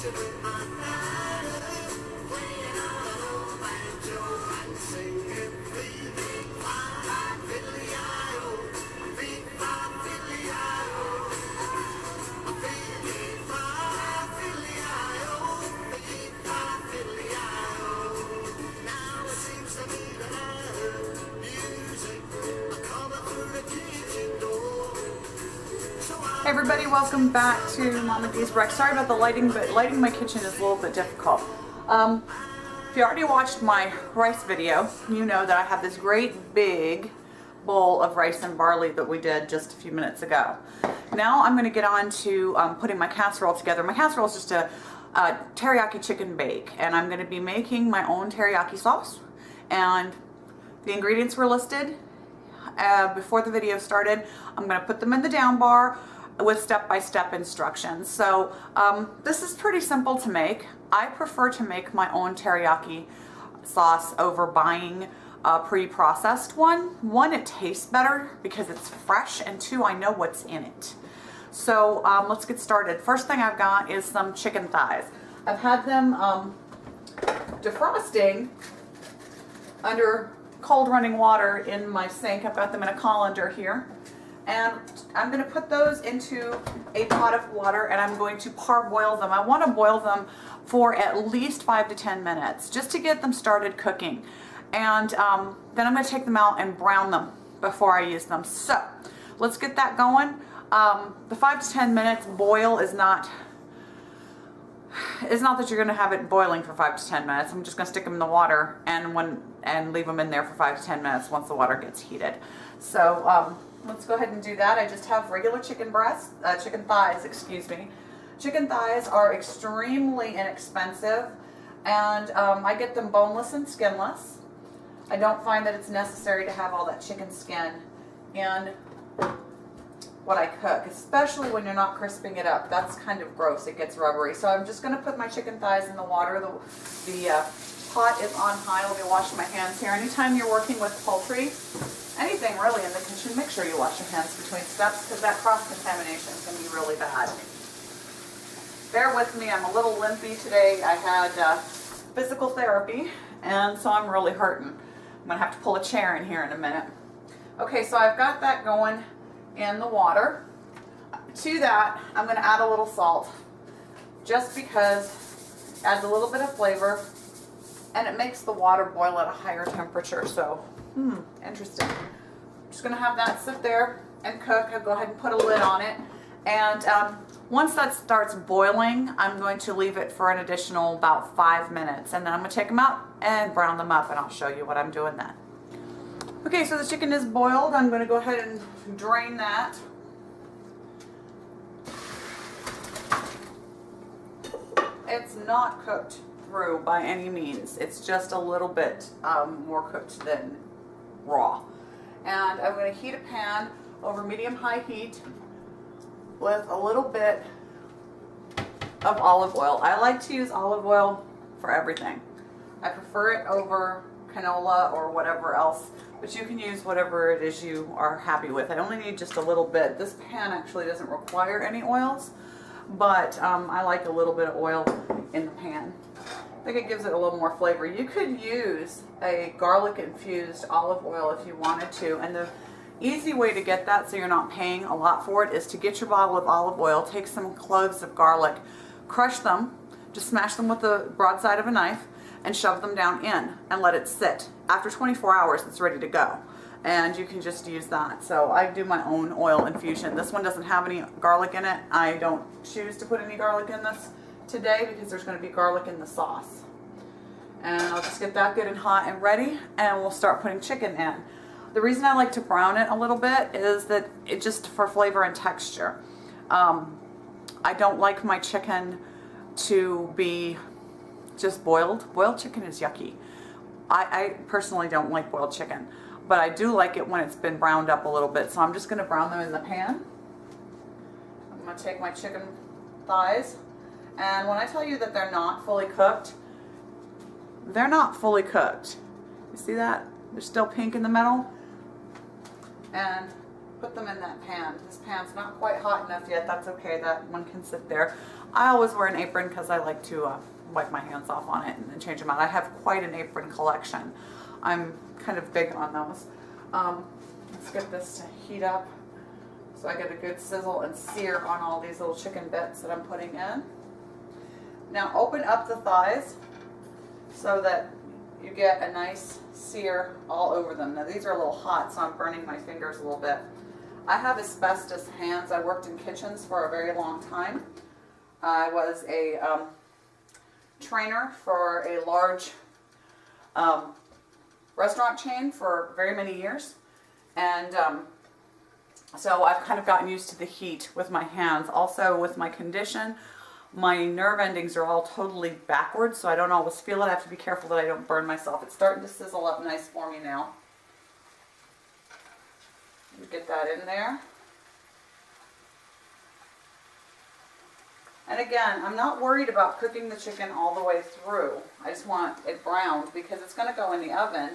Hey everybody, welcome back to Mama D's Rec. Sorry about the lighting, but lighting my kitchen is a little bit difficult. If you already watched my rice video, you know that I have this great big bowl of rice and barley that we did just a few minutes ago. Now I'm going to get on to putting my casserole together. My casserole is just a teriyaki chicken bake, and I'm going to be making my own teriyaki sauce. And the ingredients were listed before the video started. I'm going to put them in the down bar with step-by-step instructions. So this is pretty simple to make. I prefer to make my own teriyaki sauce over buying a pre-processed one. One, it tastes better because it's fresh, and two, I know what's in it. So let's get started. First thing I've got is some chicken thighs. I've had them defrosting under cold running water in my sink. I've got them in a colander here. And I'm going to put those into a pot of water, and I'm going to parboil them. I want to boil them for at least 5 to 10 minutes just to get them started cooking. And then I'm going to take them out and brown them before I use them. So let's get that going. The 5 to 10 minutes boil is not that you're going to have it boiling for 5 to 10 minutes. I'm just going to stick them in the water and leave them in there for 5 to 10 minutes once the water gets heated. So let's go ahead and do that. I just have regular chicken breasts, chicken thighs, excuse me. Chicken thighs are extremely inexpensive, and I get them boneless and skinless. I don't find that it's necessary to have all that chicken skin in what I cook, especially when you're not crisping it up. That's kind of gross. It gets rubbery. So I'm just going to put my chicken thighs in the water. The pot is on high. Let me wash my hands here. Anytime you're working with poultry, anything really in the kitchen, make sure you wash your hands between steps, because that cross-contamination is going to be really bad. Bear with me, I'm a little limpy today. I had physical therapy, and so I'm really hurting. I'm going to have to pull a chair in here in a minute. Okay, so I've got that going in the water. To that, I'm going to add a little salt, just because it adds a little bit of flavor, and it makes the water boil at a higher temperature, so interesting. I'm just going to have that sit there and cook. I'll go ahead and put a lid on it. And once that starts boiling, I'm going to leave it for an additional about 5 minutes. And then I'm going to take them out and brown them up, and I'll show you what I'm doing then. Okay, so the chicken is boiled. I'm going to go ahead and drain that. It's not cooked through by any means. It's just a little bit more cooked than raw. And I'm going to heat a pan over medium-high heat with a little bit of olive oil. I like to use olive oil for everything. I prefer it over canola or whatever else, but you can use whatever it is you are happy with. I only need just a little bit. This pan actually doesn't require any oils, but I like a little bit of oil in the pan. I think it gives it a little more flavor. You could use a garlic infused olive oil if you wanted to, and the easy way to get that so you're not paying a lot for it is to get your bottle of olive oil, take some cloves of garlic, crush them, just smash them with the broadside of a knife, and shove them down in and let it sit. After 24 hours it's ready to go, and you can just use that. So I do my own oil infusion. This one doesn't have any garlic in it. I don't choose to put any garlic in this today because there's going to be garlic in the sauce. And I'll just get that good and hot and ready, and we'll start putting chicken in. The reason I like to brown it a little bit is that it just for flavor and texture. I don't like my chicken to be just boiled. Boiled chicken is yucky. I personally don't like boiled chicken, but I do like it when it's been browned up a little bit. So I'm just going to brown them in the pan. I'm going to take my chicken thighs, and when I tell you that they're not fully cooked, they're not fully cooked. You see that? They're still pink in the middle. And put them in that pan. This pan's not quite hot enough yet. That's okay. That one can sit there. I always wear an apron because I like to wipe my hands off on it and then change them out. I have quite an apron collection. I'm kind of big on those. Let's get this to heat up so I get a good sizzle and sear on all these little chicken bits that I'm putting in. Now open up the thighs so that you get a nice sear all over them. Now these are a little hot, so I'm burning my fingers a little bit. I have asbestos hands. I worked in kitchens for a very long time. I was a trainer for a large restaurant chain for very many years. And so I've kind of gotten used to the heat with my hands. Also with my condition, my nerve endings are all totally backwards, so I don't always feel it. I have to be careful that I don't burn myself. It's starting to sizzle up nice for me now. Get that in there. And again, I'm not worried about cooking the chicken all the way through. I just want it browned because it's going to go in the oven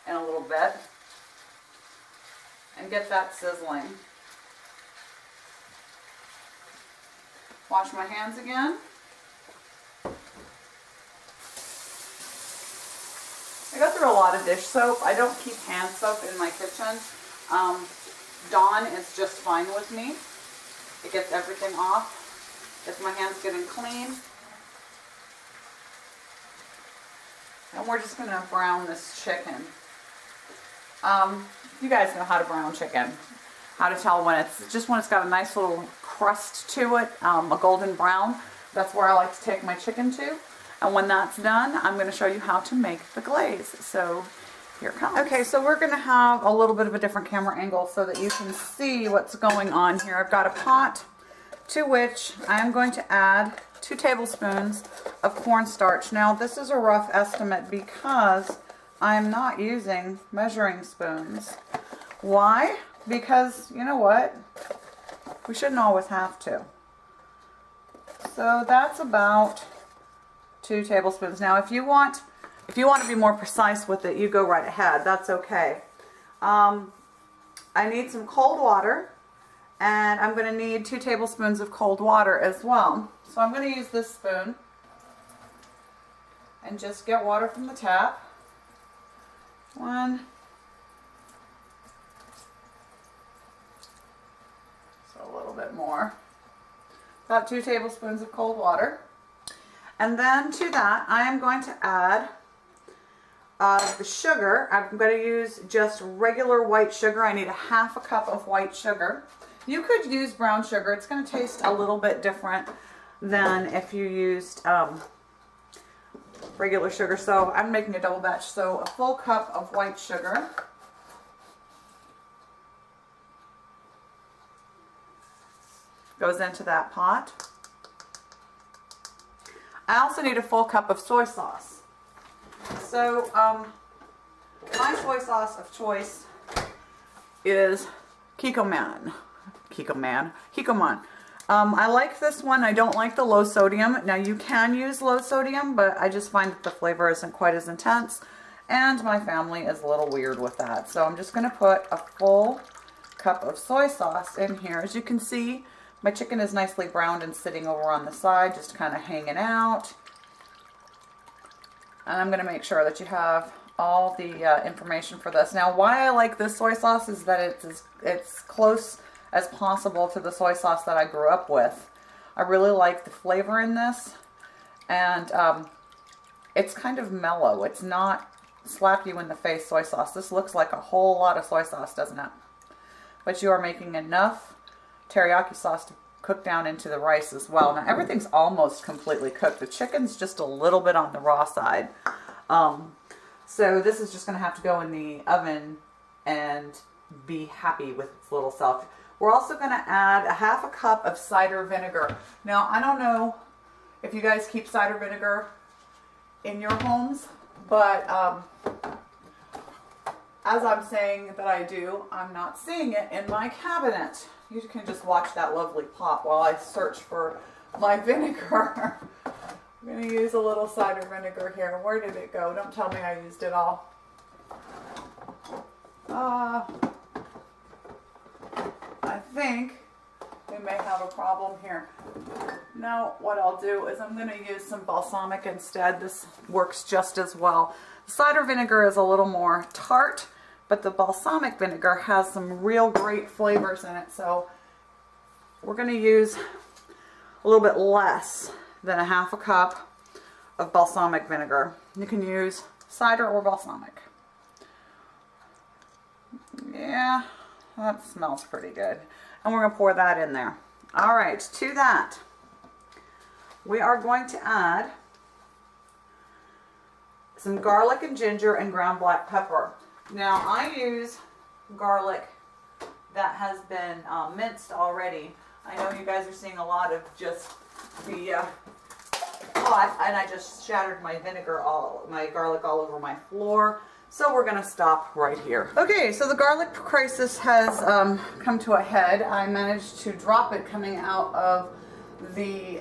in a little bit and get that sizzling. Wash my hands again. I go through a lot of dish soap. I don't keep hand soap in my kitchen. Dawn is just fine with me. It gets everything off. Gets my hands getting clean. And we're just going to brown this chicken. You guys know how to brown chicken. How to tell when it's got a nice little crust to it, a golden brown. That's where I like to take my chicken to. And when that's done, I'm going to show you how to make the glaze. So here it comes. Okay, so we're going to have a little bit of a different camera angle so that you can see what's going on here. I've got a pot to which I am going to add 2 tablespoons of cornstarch. Now this is a rough estimate because I'm not using measuring spoons. Why? Because you know what? We shouldn't always have to. So that's about 2 tablespoons. Now if you want to be more precise with it, you go right ahead. That's okay. I need some cold water, and I'm going to need 2 tablespoons of cold water as well. So I'm going to use this spoon and just get water from the tap. 1. So a little bit more. About 2 tablespoons of cold water. And then to that, I am going to add the sugar. I'm going to use just regular white sugar. I need a half a cup of white sugar. You could use brown sugar. It's going to taste a little bit different than if you used regular sugar. So I'm making a double batch. So a full cup of white sugar. Goes into that pot. I also need a full cup of soy sauce. So my soy sauce of choice is Kikkoman. I like this one. I don't like the low sodium. Now you can use low sodium, but I just find that the flavor isn't quite as intense, and my family is a little weird with that. So I'm just going to put a full cup of soy sauce in here. As you can see, my chicken is nicely browned and sitting over on the side, just kind of hanging out. And I'm going to make sure that you have all the information for this. Now, why I like this soy sauce is that it's close as possible to the soy sauce that I grew up with. I really like the flavor in this, and it's kind of mellow. It's not slap you in the face soy sauce. This looks like a whole lot of soy sauce, doesn't it? But you are making enough teriyaki sauce to cook down into the rice as well. Now everything's almost completely cooked. The chicken's just a little bit on the raw side. So this is just going to have to go in the oven and be happy with its little self. We're also going to add a half a cup of cider vinegar. Now I don't know if you guys keep cider vinegar in your homes, but as I'm saying that I do, I'm not seeing it in my cabinet. You can just watch that lovely pop while I search for my vinegar. I'm going to use a little cider vinegar here. Where did it go? Don't tell me I used it all. think we may have a problem here. Now what I'll do is I'm going to use some balsamic instead. This works just as well. Cider vinegar is a little more tart, but the balsamic vinegar has some real great flavors in it. So we're going to use a little bit less than a half a cup of balsamic vinegar. You can use cider or balsamic. Yeah, that smells pretty good. And we're going to pour that in there. All right, to that, we are going to add some garlic and ginger and ground black pepper. Now, I use garlic that has been minced already. I know you guys are seeing a lot of just the pot, and I just shattered my garlic all over my floor. So we're going to stop right here. Okay, so the garlic crisis has come to a head. I managed to drop it coming out of the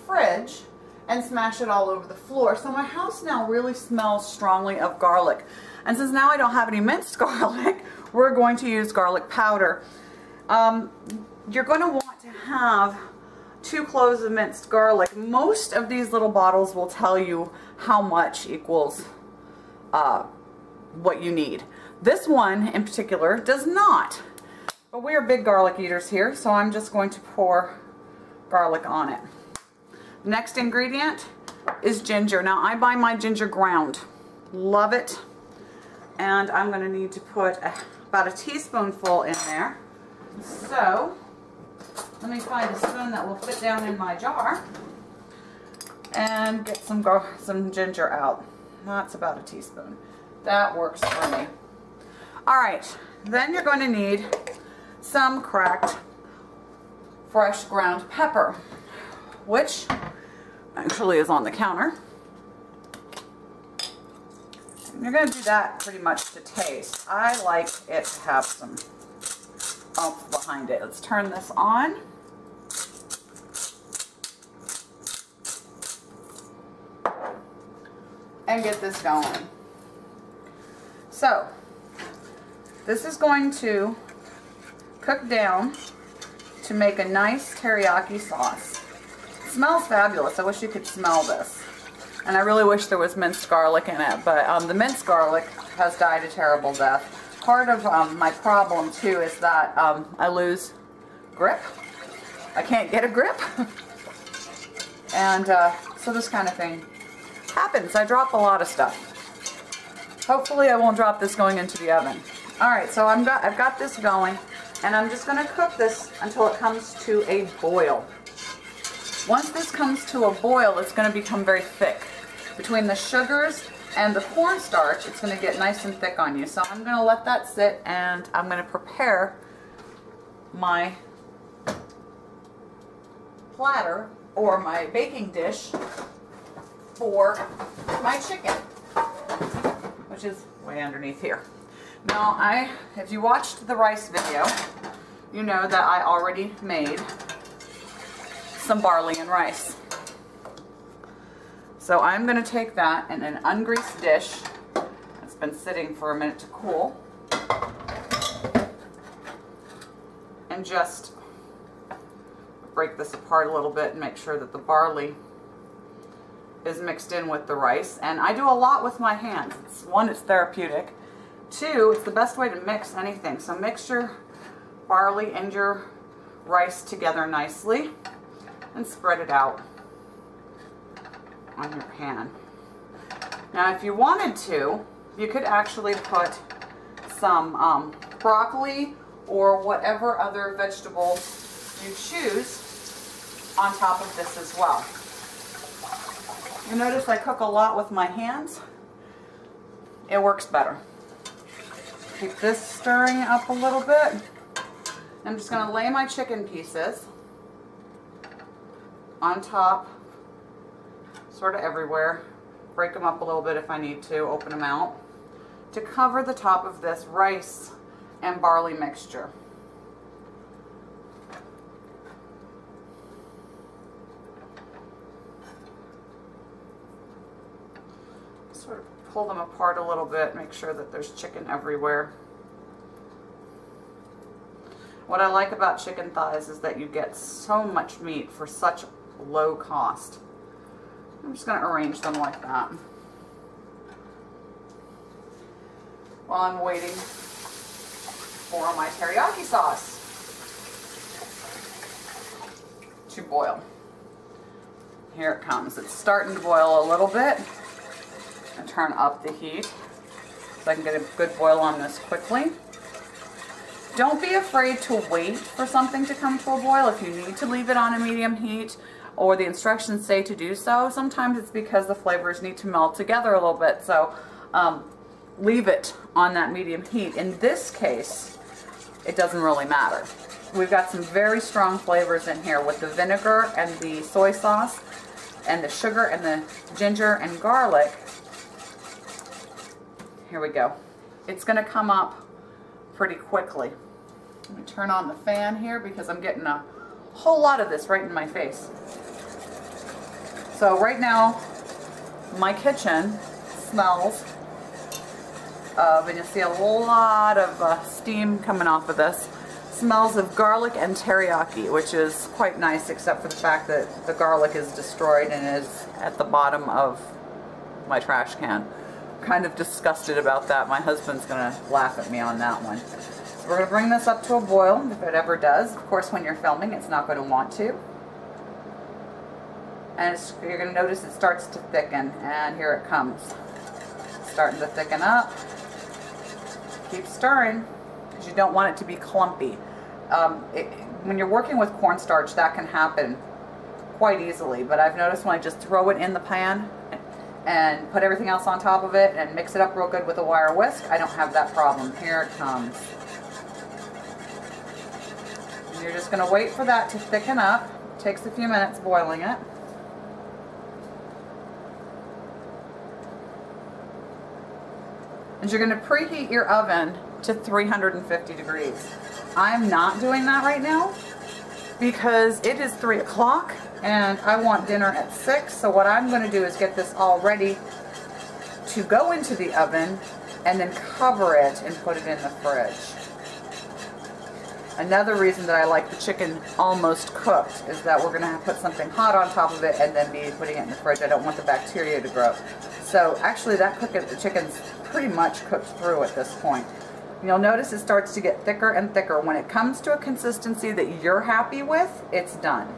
fridge and smash it all over the floor. So my house now really smells strongly of garlic. And since now I don't have any minced garlic, we're going to use garlic powder. You're going to want to have 2 cloves of minced garlic. Most of these little bottles will tell you how much equals what you need. This one in particular does not. But we are big garlic eaters here, so I'm just going to pour garlic on it. Next ingredient is ginger. Now I buy my ginger ground. Love it. And I'm going to need to put about a teaspoonful in there. So let me find a spoon that will fit down in my jar and get some ginger out. That's about a teaspoon. That works for me. All right, then you're going to need some cracked fresh ground pepper, which actually is on the counter. You're going to do that pretty much to taste. I like it to have some oomph behind it. Let's turn this on. And get this going. So, this is going to cook down to make a nice teriyaki sauce. It smells fabulous. I wish you could smell this. And I really wish there was minced garlic in it, but the minced garlic has died a terrible death. Part of my problem too is that I lose grip. I can't get a grip. And so this kind of thing happens. I drop a lot of stuff. Hopefully I won't drop this going into the oven. Alright, so I've got this going, and I'm just going to cook this until it comes to a boil. Once this comes to a boil, it's going to become very thick. Between the sugars and the cornstarch, it's going to get nice and thick on you. So I'm going to let that sit, and I'm going to prepare my platter or my baking dish for my chicken, which is way underneath here. Now, if you watched the rice video, you know that I already made some barley and rice. So I'm going to take that in an ungreased dish that's been sitting for a minute to cool, and just break this apart a little bit and make sure that the barley is mixed in with the rice. And I do a lot with my hands. One, it's therapeutic. Two, it's the best way to mix anything. So mix your barley and your rice together nicely and spread it out on your pan. Now, if you wanted to, you could actually put some broccoli or whatever other vegetable you choose on top of this as well. You notice I cook a lot with my hands. It works better. Keep this stirring up a little bit. I'm just going to lay my chicken pieces on top, sort of everywhere. Break them up a little bit if I need to, open them out, to cover the top of this rice and barley mixture. Sort of pull them apart a little bit, make sure that there's chicken everywhere. What I like about chicken thighs is that you get so much meat for such low cost. I'm just going to arrange them like that. While I'm waiting for my teriyaki sauce to boil. Here it comes. It's starting to boil a little bit. And turn up the heat so I can get a good boil on this quickly. Don't be afraid to wait for something to come to a boil. If you need to leave it on a medium heat or the instructions say to do so, sometimes it's because the flavors need to meld together a little bit. So leave it on that medium heat. In this case, it doesn't really matter. We've got some very strong flavors in here with the vinegar and the soy sauce and the sugar and the ginger and garlic. Here we go. It's going to come up pretty quickly. Let me turn on the fan here because I'm getting a whole lot of this right in my face. So right now, my kitchen smells of, and you'll see a lot of steam coming off of this, smells of garlic and teriyaki, which is quite nice except for the fact that the garlic is destroyed and is at the bottom of my trash can. Kind of disgusted about that. My husband's gonna laugh at me on that one. So we're gonna bring this up to a boil, if it ever does. Of course, when you're filming, it's not gonna want to. And you're gonna notice it starts to thicken, and here it comes. Starting to thicken up. Keep stirring, because you don't want it to be clumpy. When you're working with cornstarch, that can happen quite easily, but I've noticed when I just throw it in the pan and put everything else on top of it and mix it up real good with a wire whisk, I don't have that problem. Here it comes. And you're just going to wait for that to thicken up. It takes a few minutes boiling it. And you're going to preheat your oven to 350 degrees. I'm not doing that right now because it is 3 o'clock. And I want dinner at 6, so what I'm going to do is get this all ready to go into the oven and then cover it and put it in the fridge. Another reason that I like the chicken almost cooked is that we're going to put something hot on top of it and then be putting it in the fridge. I don't want the bacteria to grow. So actually the chicken's pretty much cooked through at this point. You'll notice it starts to get thicker and thicker. When it comes to a consistency that you're happy with, it's done.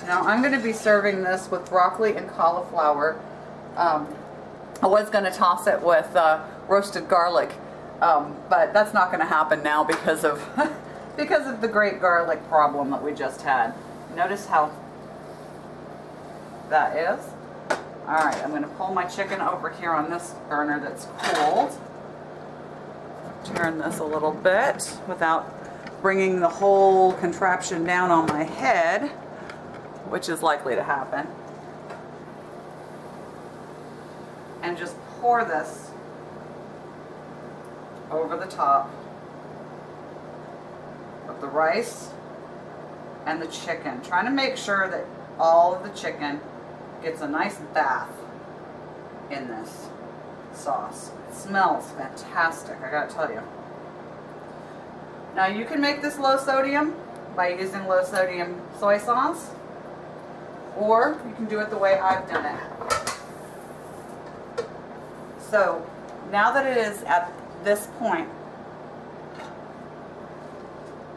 Now I'm going to be serving this with broccoli and cauliflower. I was going to toss it with roasted garlic, but that's not going to happen now because of because of the great garlic problem that we just had. Notice how that is. Alright, I'm going to pull my chicken over here on this burner that's cooled. Turn this a little bit without bringing the whole contraption down on my head, which is likely to happen. And just pour this over the top of the rice and the chicken. Trying to make sure that all of the chicken gets a nice bath in this sauce. It smells fantastic, I gotta tell you. Now you can make this low sodium by using low sodium soy sauce, or you can do it the way I've done it. So now that it is at this point,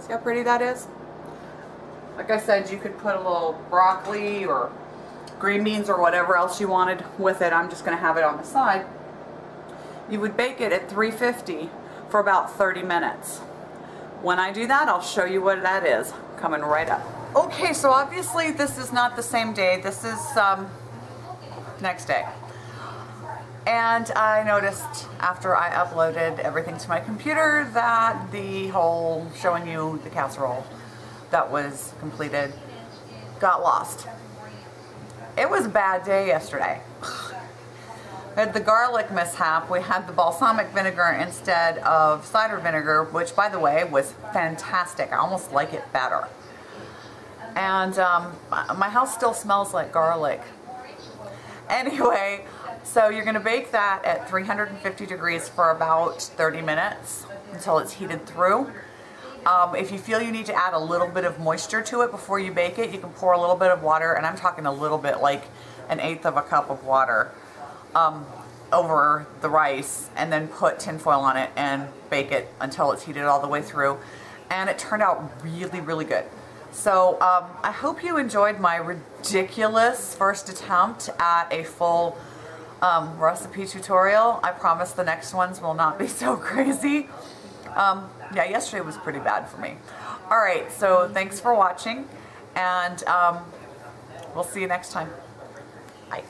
see how pretty that is? Like I said, you could put a little broccoli or green beans or whatever else you wanted with it. I'm just going to have it on the side. You would bake it at 350 for about 30 minutes. When I do that, I'll show you what that is. Coming right up. Okay, so obviously this is not the same day. This is next day. And I noticed after I uploaded everything to my computer that the whole showing you the casserole that was completed got lost. It was a bad day yesterday. had the garlic mishap. We had the balsamic vinegar instead of cider vinegar, which, by the way, was fantastic. I almost like it better. And my house still smells like garlic. Anyway, so you're going to bake that at 350 degrees for about 30 minutes until it's heated through. If you feel you need to add a little bit of moisture to it before you bake it, you can pour a little bit of water, and I'm talking a little bit, like 1/8 of a cup of water, over the rice, and then put tinfoil on it and bake it until it's heated all the way through. And it turned out really, really good. So I hope you enjoyed my ridiculous first attempt at a full recipe tutorial. I promise the next ones will not be so crazy. Yeah, yesterday was pretty bad for me. All right, so thanks for watching, and we'll see you next time. Bye.